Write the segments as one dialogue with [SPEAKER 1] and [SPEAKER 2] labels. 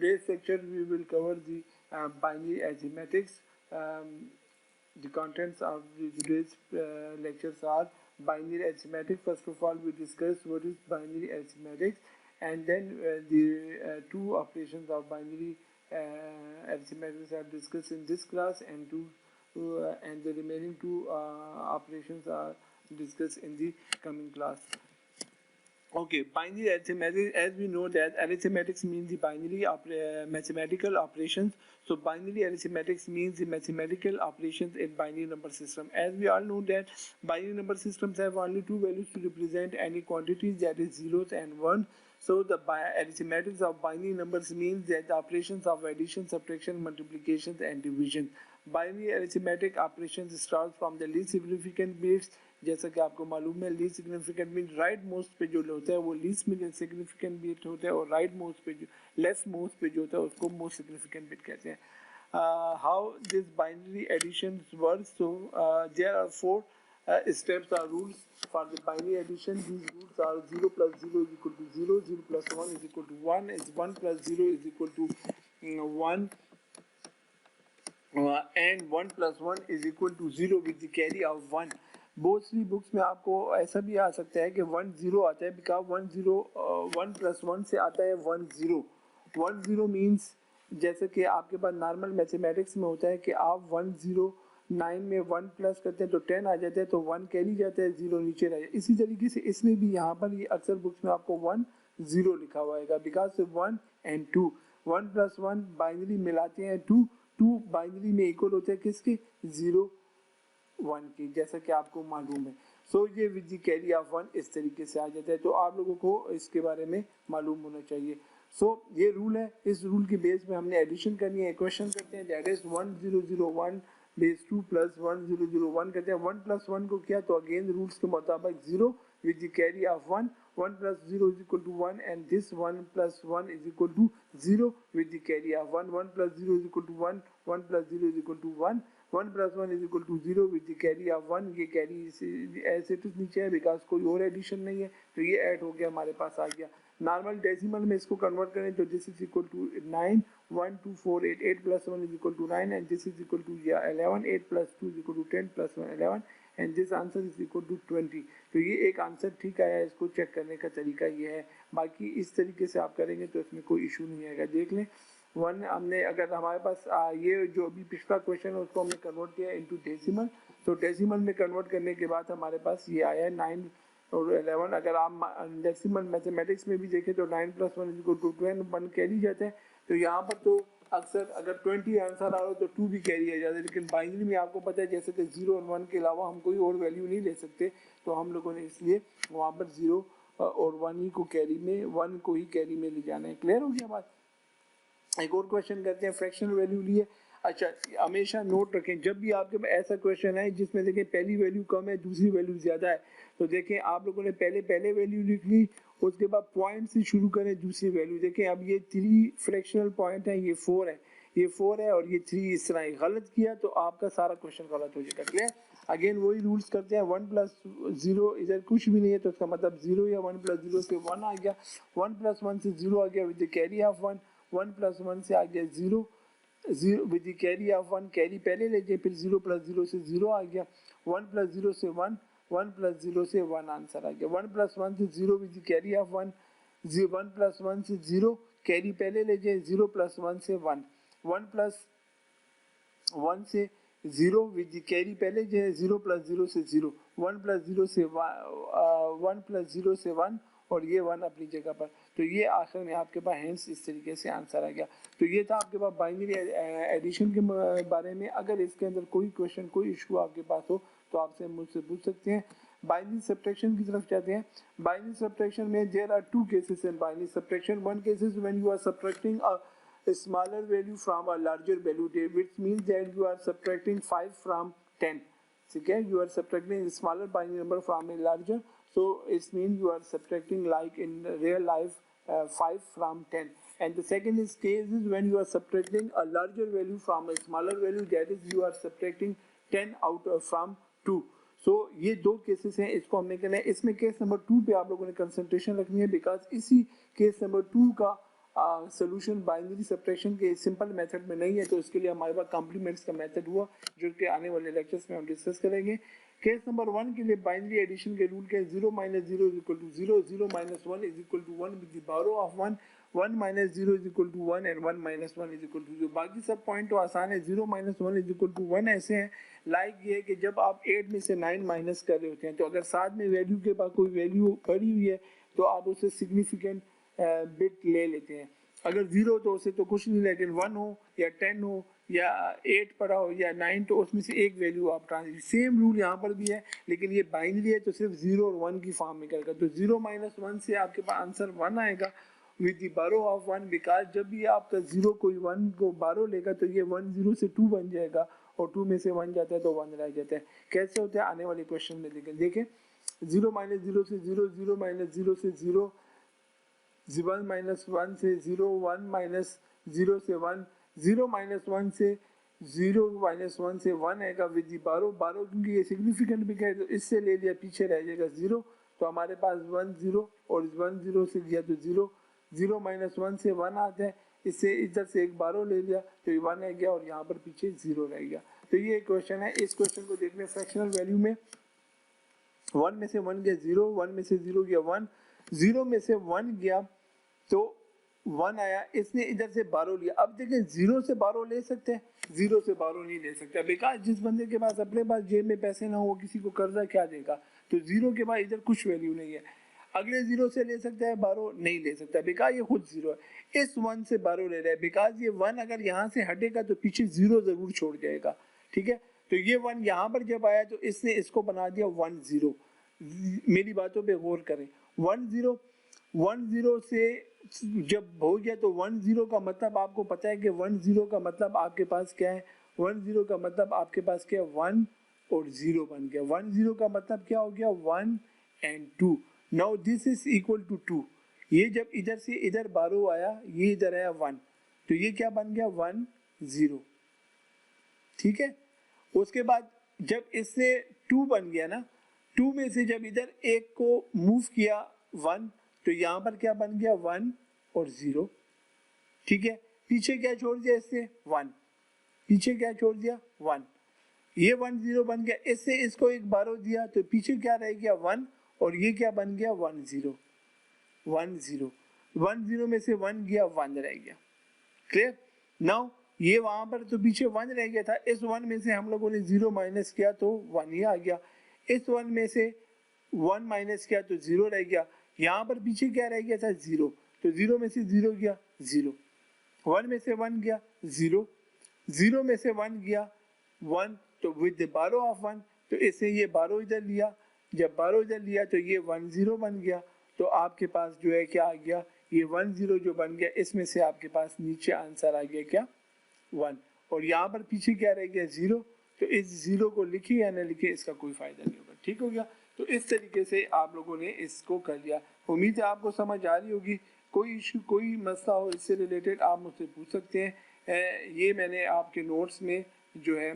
[SPEAKER 1] Today's section we will cover the binary arithmetics. The contents of today's lectures are binary arithmetic. First of all, we discuss what is binary arithmetic, and then the two operations of binary arithmetics are discussed in this class, and the remaining two operations are discussed in the coming class. Okay, binary arithmetic, as we know that arithmetics means the binary mathematical operations. So binary arithmetics means the mathematical operations in binary number system. As we all know that binary number systems have only two values to represent any quantities, that is zeros and one. So the arithmetics of binary numbers means that the operations of addition, subtraction, multiplication and division. Binary arithmetic operations start from the least significant bits. जैसा कि आपको मालूम है least significant mean right most पे जो होता है वो लीस्ट सिग्निफिकेंट बिट होता है और राइट मोस्ट पे जो लेफ्ट मोस्ट पे जो होता है उसको मोस्ट सिग्निफिकेंट बिट कहते हैं. How this binary addition work. So there are four steps or rules for the binary addition. These rules are 0 plus 0 is equal to 0, 0 plus 1 is equal to 1, is 1 plus 0 is equal to 1, and 1 plus 1 is equal to 0 with the carry of 1. बहुत सी books में आपको ऐसा भी आ सकता है कि 1 0 आता है, बिकॉज 1 प्लस 1 से आता है 1 0. 1 0 मीन्स जैसे कि आपके पास नॉर्मल मैथमेटिक्स में होता है कि आप 1 0 9 में 1 प्लस करते हैं तो 10 आ जाता है, तो 1 कैरी जाता है, 0 नीचे रह जाता है. इसी तरीके से इसमें भी यहाँ पर ये अक्सर बुक्स में आपको 1 0 लिखा हुआ है, बिकॉज 1 एंड 2 1 प्लस 1 बाइनरी मिलाते हैं 2 2 बाइनरी में इक्वल होता है किसके 0 1 की, जैसा कि आपको मालूम है. सो ये विद द कैरी ऑफ 1 इस तरीके से आ जाता है, तो आप लोगों को इसके बारे में मालूम होना चाहिए. सो ये रूल है, इस रूल की बेस में हमने एडिशन करनी है. क्वेश्चन करते हैं दैट इज 1001 बेस 2 प्लस 1001 करते हैं. 1 प्लस 1 को किया तो अगेन रूल्स के मुताबिक 0 with the carry off 1. 1 plus 0 is equal to 1, and this 1 plus 1 is equal to 0 with the carry of 1. 1 plus 0 is equal to 1, 1 plus 0 is equal to 1, 1 plus 1 is equal to 0 with the carry of 1. ये carry ऐसे तो नीचे है because कोई और addition नहीं है, तो ये ऐड हो गया, हमारे पास आ गया. नॉर्मल डेसिमल में इसको कन्वर्ट करें तो this is equal to 9 1 2 4 8 8 plus 1 is equal to 9, and this is equal to 11. 8 plus 2 is equal to 10 plus 1 11, and this answer is equal to 20. तो ये एक आंसर ठीक आया. इसको चेक करने का तरीका ये है, बाकी इस तरीके से आप करेंगे तो इसमें कोई इशू नहीं आएगा. देख लें 1 हमने, अगर हमारे पास ये जो अभी पिछला क्वेश्चन है उसको हमने कन्वर्ट किया इनटू डेसिमल, तो डेसिमल में कन्वर्ट करने के बाद हमारे पास ये आया है 9 और 11. अगर आप डेसिमल मैथमेटिक्स में भी देखें तो 9 plus 1 is equal to 10, 1 carry जाता है. तो यहाँ पर तो अक्सर अगर 20 आंसर आ रहा हो तो 2 भी कैरी आ जाता है, लेकिन बाइनरी में आपको पता है जैसे कि 0 और 1 के अलावा हम कोई और वैल्यू नहीं ले सकते, तो हम लोगों ने इसलिए वहाँ पर 0 और 1 ही को कैरी में 1 को ही कैरी में ले जाना है. क्लियर हो गया बात. एक और क्वेश्चन करते हैं. फ्रैक्शनल वैल्यू लिए. अच्छा, हमेशा नोट रखें जब भी आपके पास ऐसा क्वेश्चन है जिसमें देखें पहली वैल्यू कम है दूसरी वैल्यू ज़्यादा है, तो देखें आप लोगों ने पहले वैल्यू लिख ली, उसके बाद पॉइंट से शुरू करें दूसरी वैल्यू. देखें अब ये 3 फ्रैक्शनल पॉइंट है, ये 4 है, ये 4 है और ये 3 इस तरह. गलत किया तो आपका सारा क्वेश्चन गलत हो जाएगा. क्लियर. अगेन वही रूल्स करते हैं. 1 plus 0 इधर कुछ भी नहीं है, तो इसका मतलब 0 या 1 plus 0 से 1 आ गया. 1 plus 1 से 0 आ गया with the carry off 1. 1 plus 1 से आ गया 0 with the carry off 1. Carry पहले ले जाए, फिर 0 plus 0 से 0 आ गया. 1 plus 0 से 1, 1 plus 0 से 1 आंसर आ गया. 1 plus 1 से 0 with the carry off 1. 1 plus 1 से 0 कैरी पहले ले जाए, 0 plus 1 से 1. 1 plus 1 से 0 विद द कैरी पहले जो है 0 plus 0 से 0. 1 plus 0 से 1 plus 0 से 1 और ये 1 अपनी जगह पर. तो ये आखिर में आपके पास हैंस इस तरीके से आंसर आ गया. तो ये था आपके पास बाइनरी एडिशन के बारे में. अगर इसके अंदर कोई क्वेश्चन कोई इशू आपके पास हो तो आपसे मुझसे पूछ सकते हैं. बाइनरी सब्ट्रैक्शन की तरफ जाते हैं. बाइनरी सब्ट्रैक्शन में there are 2 cases in binary subtraction. One case is when you are subtracting a smaller value from a larger value, which means that you are subtracting 5 from 10. ठीक है, you are subtracting a smaller binary number from a larger, so it means you are subtracting like in real life 5 from 10. And the second case is when you are subtracting a larger value from a smaller value, that is you are subtracting 10 out from 2. सो ये 2 cases हैं, इसको हमने कहना है. इसमें case number 2 पे आप लोगों ने कंसंट्रेशन रखनी है, बिकॉज इसी केस नंबर 2 का सोल्यूशन बाइनरी सब्ट्रैक्शन के सिंपल मेथड में नहीं है, तो इसके लिए हमारे पास कॉम्प्लीमेंट्स का मेथड हुआ जो कि आने वाले लेक्चर्स में हम डिस्कस करेंगे। केस नंबर 1 के लिए बाइनरी एडिशन के रूल के 0 - 0 = 0, 0 - 1 = 1 विद द बारो ऑफ 1, 1 - 0 = 1 एंड 1 - 1 = 0। बाकी सब पॉइंट तो आसान है। 0 - 1 = 1 ऐसे हैं लाइक ये कि जब आप 8 में से 9 माइनस कर रहे होते हैं, तो अगर साथ में वैल्यू के पास कोई वैल्यू पड़ी हुई है तो आप उससे सिग्निफिकेंट बिट ले लेते हैं। अगर 0 तो उसे तो कुछ नहीं, लेकिन 1 हो या 10 हो या 8 पड़ा हो या 9, तो उसमें से एक वैल्यू आप ट्रांसफर। सेम रूल यहाँ पर भी है, लेकिन ये बाइनरी है तो सिर्फ 0 और 1 की फॉर्म में करेगा। तो 0 - 1 से आपके पास आंसर 1 आएगा विद द बारो ऑफ 1, बिकॉज जब भी आपका 0 कोई 1 को बारो लेगा तो ये 1 0 से 2 बन जाएगा और 2 में से 1 जाता है तो 1 रह जाता है। कैसे होता है आने वाले क्वेश्चन में देखें। 0 - 0 से 0, 0 - 0 से 0, 1 - 1 से 0, 1 - 0 से 1, 0 - 1 से 0 - 1 से 1 आएगा विद दी बारो। क्योंकि ये सिग्निफिकेंट भी है तो इससे ले लिया, पीछे रह जाएगा 0, तो हमारे पास 1 0 और 1 0 से लिया तो 0, 0 - 1 से 1 आता है, इससे इधर से एक बारो ले लिया तो ये 1 आ गया और यहाँ पर पीछे 0 रह गया। तो ये क्वेश्चन है। इस क्वेश्चन को देखने फ्रैक्शनल वैल्यू में 1 में से 1 गया 0, 1 में से 0 गया 1, 0 में से 1 गया तो 1 आया, इसने इधर से बारो लिया। अब देखें 0 से बारो ले सकते हैं, 0 से बारो नहीं ले सकते, बिकॉज जिस बंदे के पास अपने पास जेब में पैसे ना हो किसी को कर्जा क्या देगा, तो 0 के बाद इधर कुछ वैल्यू नहीं है। अगले 0 से ले सकता है बारो, नहीं ले सकता बिकॉज ये खुद 0 है। इस 1 से बारो ले रहा है बिकॉज ये 1 अगर यहाँ से हटेगा तो पीछे 0 जरूर छोड़ जाएगा, ठीक है। तो ये 1 यहाँ पर जब आया तो इसने इसको बना दिया 1 0। मेरी बातों पे गौर करें। 1 0 1 0 से जब हो गया तो 1 0 का मतलब आपको पता है कि 1 0 का मतलब आपके पास क्या है। 1 0 का मतलब आपके पास क्या है, 1 और 0 बन गया। 1 0 का मतलब क्या हो गया, 1 and 2। Now this is equal to 2। ये जब इधर से इधर बारो आया, ये इधर आया 1, तो ये क्या बन गया 1 0, ठीक है। उसके बाद जब इससे 2 बन गया ना, 2 में से जब इधर एक को मूव किया 1, तो यहाँ पर क्या बन गया 1 और 0, ठीक है। पीछे क्या छोड़ दिया इससे 1, पीछे क्या छोड़ दिया 1, ये 1 0 बन गया। इससे इसको एक बारो दिया तो पीछे क्या रह गया 1 और ये क्या बन गया 1 0, 1 0, 1 0 में से 1 गया 1 रह गया। क्लियर। नाउ ये वहां पर तो पीछे 1 रह गया था, इस 1 में से हम लोगों ने 0 माइनस किया तो 1 ही आ गया। इस 1 में से 1 माइनस किया तो 0 रह गया। यहाँ पर पीछे क्या रह गया था 0, तो 0 में से 0 गया 0, 1 में से 1 गया 0, 0 में से 1 गया 1, तो विद द बारो ऑफ 1, तो इससे ये बारो इधर लिया, जब बारो इधर लिया तो ये 1 0 बन गया। तो आपके पास जो है क्या आ गया, ये 1 0 जो बन गया, इसमें से आपके पास नीचे आंसर आ गया क्या 1, और यहाँ पर पीछे क्या रह गया 0, तो इस 0 को लिखिए या ना लिखिए इसका कोई फायदा नहीं होगा, ठीक हो गया। तो इस तरीके से आप लोगों ने इसको कर लिया। उम्मीद है आपको समझ आ रही होगी। कोई इशू कोई मसला हो इससे रिलेटेड आप मुझसे पूछ सकते हैं। ये मैंने आपके नोट्स में जो है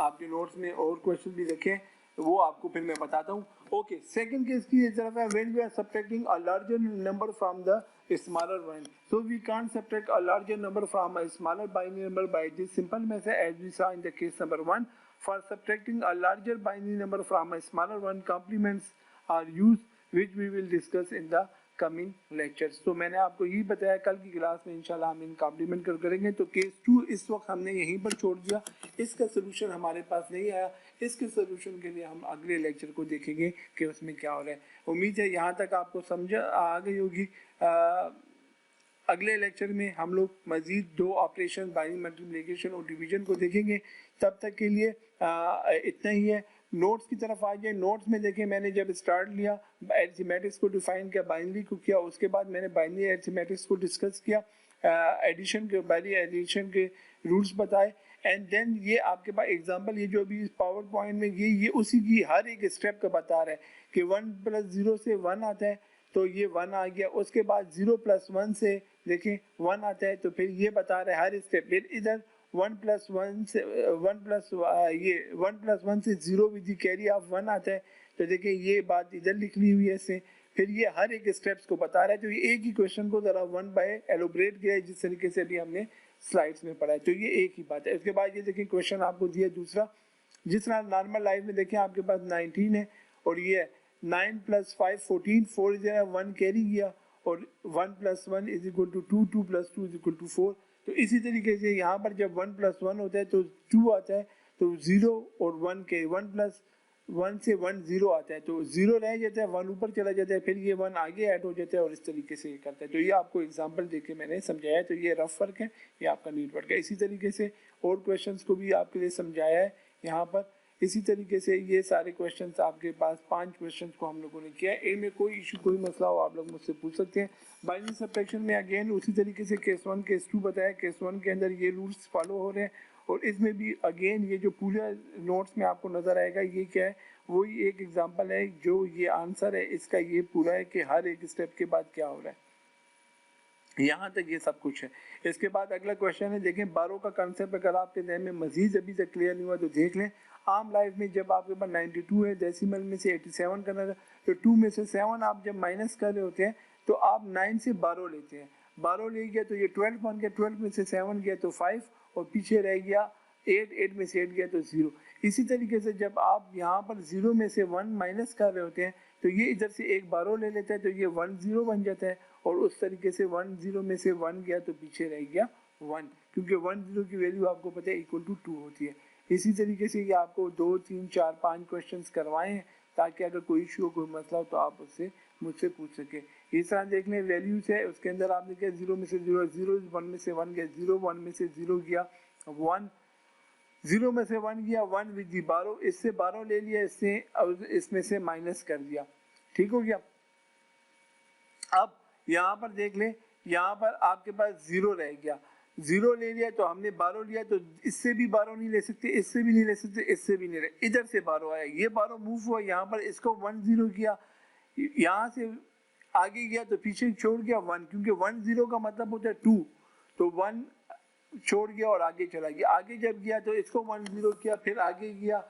[SPEAKER 1] आपके नोट्स में और क्वेश्चन भी रखे, वो आपको फिर मैं बताता हूँ। ओके, सेकंड केस की तरफ है, when we are subtracting a larger number from the smaller one, so we can't subtract a larger number from a smaller binary number by this simple method as we saw in the case number 1. For subtracting a larger binary number from a smaller one, complements are used which we will discuss in the coming lectures. तो मैंने आपको यही बताया, कल की class में इंशाल्लाह हम इन कॉम्प्लीमेंट करेंगे। तो केस 2 इस वक्त हमने यहीं पर छोड़ दिया, इसका सोल्यूशन हमारे पास नहीं आया। इसके सोल्यूशन के लिए हम अगले लेक्चर को देखेंगे कि उसमें क्या हो रहा है। उम्मीद है यहाँ तक आपको समझ आ गई होगी। अगले लेक्चर में हम लोग मजीद 2 ऑपरेशन बाइनरी मल्टीप्लिकेशन और डिवीजन को देखेंगे। तब तक के लिए इतना ही है। नोट्स की तरफ आ जाए। नोट्स में देखें, मैंने जब स्टार्ट लिया अरिथमेटिक्स को डिफाइन किया, बाइनरी को किया, उसके बाद मैंने बाइनरी अरिथमेटिक्स को डिस्कस किया, एडिशन के बाइनरी एडिशन के रूल्स बताए, एंड देन ये आपके पास एग्जांपल, ये जो अभी पावर पॉइंट में ये उसी की हर एक स्टेप का बता रहा है कि 1 + 0 से 1 आता है तो ये 1 आ गया। उसके बाद 0 + 1 से देखें 1 आता है, तो फिर ये बता रहा है हर स्टेप। फिर इधर 1 + 1 से 1 + 1 से 0 विद द कैरी ऑफ 1 आता है, तो देखिए ये बात इधर लिखी हुई है इससे। फिर ये हर एक स्टेप्स को बता रहा है। तो ये एक ही क्वेश्चन को जरा वन बाय एलोबरेट किया है जिस तरीके से अभी हमने स्लाइड्स में पढ़ा है। तो ये एक ही बात है। उसके बाद ये देखिए क्वेश्चन आपको दिया दूसरा, जिस तरह नॉर्मल लाइफ में देखें आपके पास 19 है और ये 9 + 5 14, 4 इज 1 कैरी किया और 1 + 1 = 2, 2 + 2 = 4। तो इसी तरीके से यहाँ पर जब 1 + 1 होता है तो 2 आता है, तो 0 और 1 के 1 + 1 से 1 0 आता है, तो 0 रह जाता है, 1 ऊपर चला जाता है, फिर ये 1 आगे ऐड हो जाता है और इस तरीके से ये करता है। तो ये आपको एग्जांपल देके मैंने समझाया है। तो ये रफ वर्क है, ये आपका नीट वर्क है। इसी तरीके से और क्वेश्चंस को भी आपके लिए समझाया है यहाँ पर। इसी तरीके से ये सारे क्वेश्चंस आपके पास 5 क्वेश्चंस को हम लोगों ने किया है। इनमें कोई इशू कोई मसला हो आप लोग मुझसे पूछ सकते हैं। बाइनरी सब्ट्रैक्शन में अगेन उसी तरीके से केस 1 केस 2 बताया। केस 1 के अंदर ये रूल्स फॉलो हो रहे हैं और इसमें भी अगेन ये जो पूरा नोट्स में आपको नजर आएगा ये क्या है, वही एक एग्जांपल है। जो ये आंसर है इसका ये पूरा है कि हर एक स्टेप के बाद क्या हो रहा है। यहाँ तक ये सब कुछ है। इसके बाद अगला क्वेश्चन है, देखें बारो का कंसेप्ट अगर आपके जहन में मजीद अभी तक क्लियर नहीं हुआ तो देख लें। आम लाइफ में जब आपके पास 92 है, डेसिमल में से 87 करना था, तो 2 में से 7 आप जब माइनस कर रहे होते हैं तो आप 9 से 12 लेते हैं। 12 ले गया तो ये 12 बन गया, 12 में से 7 गया तो 5 और पीछे रह गया 8, 8 में से 8 गया तो 0। इसी तरीके से जब आप यहाँ पर 0 में से 1 माइनस कर रहे होते हैं तो ये इधर से एक 12 ले लेता है तो ये 1 0 बन जाता है और उस तरीके से 1 0 में से 1 गया तो पीछे रह गया 1, क्योंकि 1 0 की वैल्यू आपको पता है =2 होती है। इसी तरीके से ये आपको 2 3 4 5 क्वेश्चंस करवाए हैं ताकि अगर कोई इशू हो कोई मसला हो तो आप उससे मुझसे पूछ सके। इस तरह देख लें वैल्यूज है, उसके अंदर आपने क्या 0 में से 0, 0 1 में से 1 गया, 0 1 में से 0 गया 1, 0 में से 1 गया 1 विद दी 12, इससे 12 ले लिया, इससे इसमें से माइनस कर दिया, ठीक हो गया। अब यहाँ पर देख लें, यहाँ पर आपके पास 0 रह गया, 0 ले लिया तो हमने 12 लिया, तो इससे भी 12 नहीं ले सकते, इससे भी नहीं ले सकते, इससे भी नहीं ले, इधर से 12 आया, ये 12 मूव हुआ, यहाँ पर इसको 1 0 किया, यहाँ से आगे गया तो पीछे छोड़ गया 1, क्योंकि 1 0 का मतलब होता है 2, तो 1 छोड़ गया और आगे चला गया। आगे जब गया तो इसको 1 0 किया, फिर आगे गया,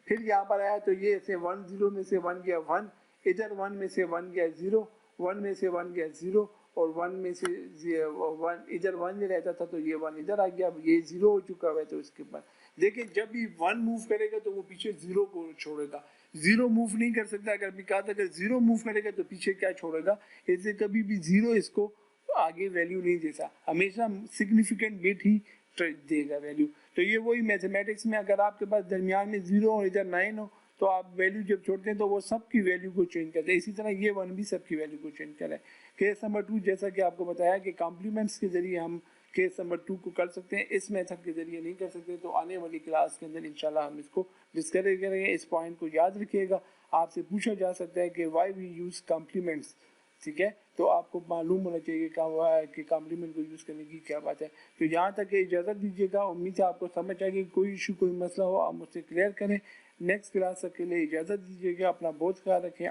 [SPEAKER 1] फिर यहाँ पर आया तो ये ऐसे 1 0 में से 1 गया 1, इधर 1 में से 1 गया 0, 1 में से 1 गया 0 और 1 में से 1 इधर 1 नहीं रहता था तो ये 1 इधर आ गया, ये 0 हो चुका है। तो इसके बाद देखिए जब भी 1 मूव करेगा तो वो पीछे 0 को छोड़ेगा, 0 मूव नहीं कर सकता। अगर मैं कहा था अगर 0 मूव करेगा तो पीछे क्या छोड़ेगा, इससे कभी भी 0 इसको आगे वैल्यू नहीं देता, हमेशा सिग्निफिकेंट बिट ही देगा वैल्यू। तो ये वही मैथमेटिक्स में अगर आपके पास दरमियान में 0 और इधर 9 हो तो आप वैल्यू जब छोड़ते हैं तो वो सबकी वैल्यू को चेंज करते हैं। इसी तरह ये 1 भी सबकी वैल्यू को चेंज कर रहा है। केस नंबर 2 जैसा कि आपको बताया कि कॉम्प्लीमेंट्स के जरिए हम केस नंबर 2 को कर सकते हैं, इस मेथड के जरिए नहीं कर सकते। तो आने वाली क्लास के अंदर इंशाल्लाह हम इसको डिस्कस करेंगे। इस पॉइंट को याद रखिएगा, आपसे पूछा जा सकता है कि वाई वी यूज कॉम्प्लीमेंट्स, ठीक है, तो आपको मालूम होना चाहिए कि कॉम्प्लीमेंट को यूज़ करने की क्या बात है। तो यहाँ तक इजाज़त दीजिएगा, उम्मीद है आपको समझ आएगी। कोई इशू कोई मसला हो आप मुझसे क्लियर करें। नेक्स्ट क्लास तक के लिए इजाज़त दीजिएगा, अपना बहुत ख्याल रखें।